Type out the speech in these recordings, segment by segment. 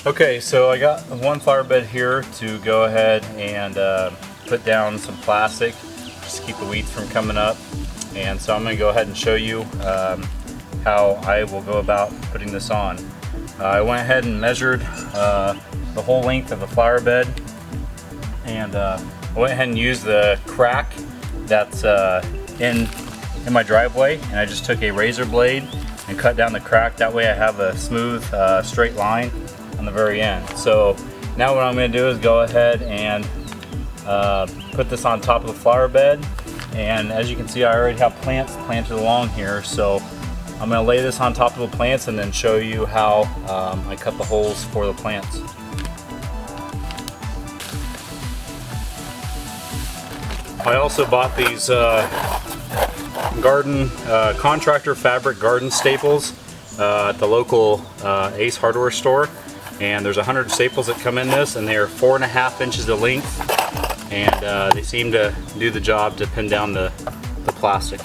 Okay, so I got one flower bed here to go ahead and put down some plastic just to keep the weeds from coming up. And so I'm going to go ahead and show you how I will go about putting this on. I went ahead and measured the whole length of the flower bed, and I went ahead and used the crack that's in my driveway, and I just took a razor blade and cut down the crack. That way I have a smooth straight line on the very end. So now what I'm going to do is go ahead and put this on top of the flower bed, and as you can see I already have plants planted along here, so I'm going to lay this on top of the plants and then show you how I cut the holes for the plants. I also bought these garden contractor fabric garden staples at the local Ace hardware store, and there's 100 staples that come in this, and they are 4.5 inches of length, and they seem to do the job to pin down the plastic.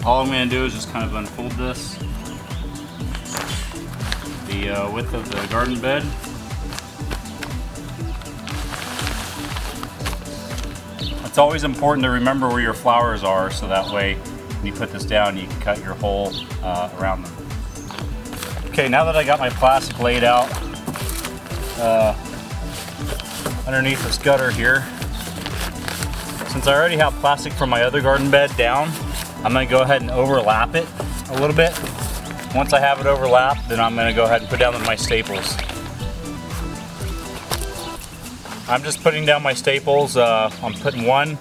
All I'm going to do is just kind of unfold this, the width of the garden bed. It's always important to remember where your flowers are, so that way when you put this down you can cut your hole around them. Okay, now that I got my plastic laid out underneath this gutter here, since I already have plastic from my other garden bed down, I'm going to go ahead and overlap it a little bit. Once I have it overlapped, then I'm going to go ahead and put down my staples. I'm just putting down my staples. I'm putting one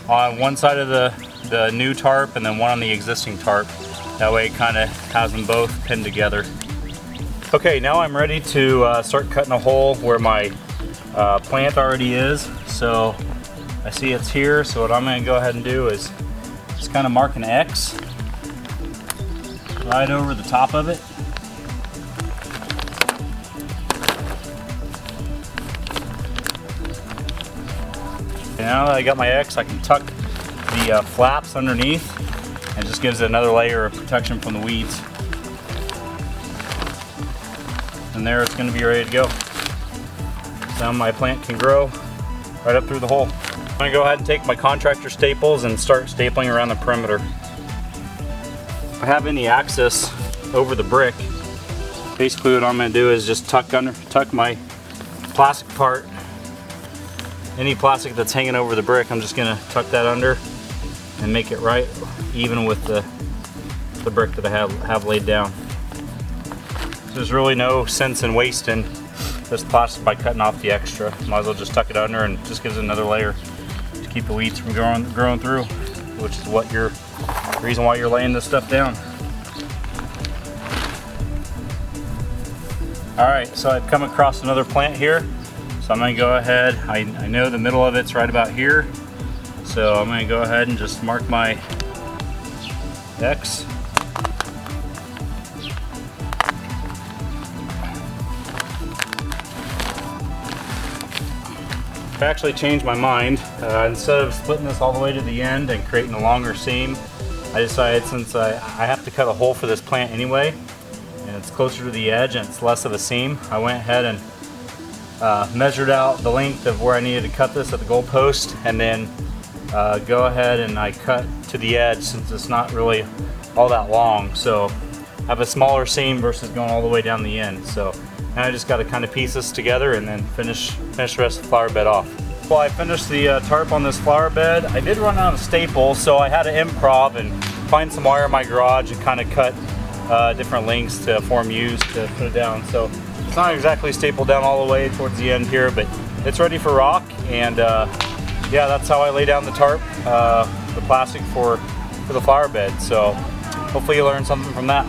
on one side of the new tarp and then one on the existing tarp. That way it kind of has them both pinned together. Okay, now I'm ready to start cutting a hole where my plant already is. So I see it's here, so what I'm going to go ahead and do is just kind of mark an X right over the top of it. Now that I got my X, I can tuck the flaps underneath, and it just gives it another layer of protection from the weeds. And there it's going to be ready to go. Now my plant can grow right up through the hole. I'm going to go ahead and take my contractor staples and start stapling around the perimeter. If I have any access over the brick, basically what I'm going to do is just tuck my plastic part. Any plastic that's hanging over the brick, I'm just going to tuck that under and make it right even with the brick that I have laid down. So there's really no sense in wasting this plastic by cutting off the extra. Might as well just tuck it under, and just gives it another layer to keep the weeds from growing through, which is the reason why you're laying this stuff down. Alright, so I've come across another plant here. So I'm going to go ahead, I know the middle of it's right about here, so I'm going to go ahead and just mark my X. I actually changed my mind. Instead of splitting this all the way to the end and creating a longer seam, I decided, since I have to cut a hole for this plant anyway, and it's closer to the edge and it's less of a seam, I went ahead and measured out the length of where I needed to cut this at the goal post, and then go ahead and I cut to the edge, since it's not really all that long, so I have a smaller seam versus going all the way down the end. So now I just got to kind of piece this together and then finish the rest of the flower bed off. While I finished the tarp on this flower bed, I did run out of staples, so I had to improv and find some wire in my garage and kind of cut different lengths to form U's to put it down. So it's not exactly stapled down all the way towards the end here, but it's ready for rock. And yeah, that's how I lay down the tarp, the plastic for the flower bed. So hopefully you learned something from that.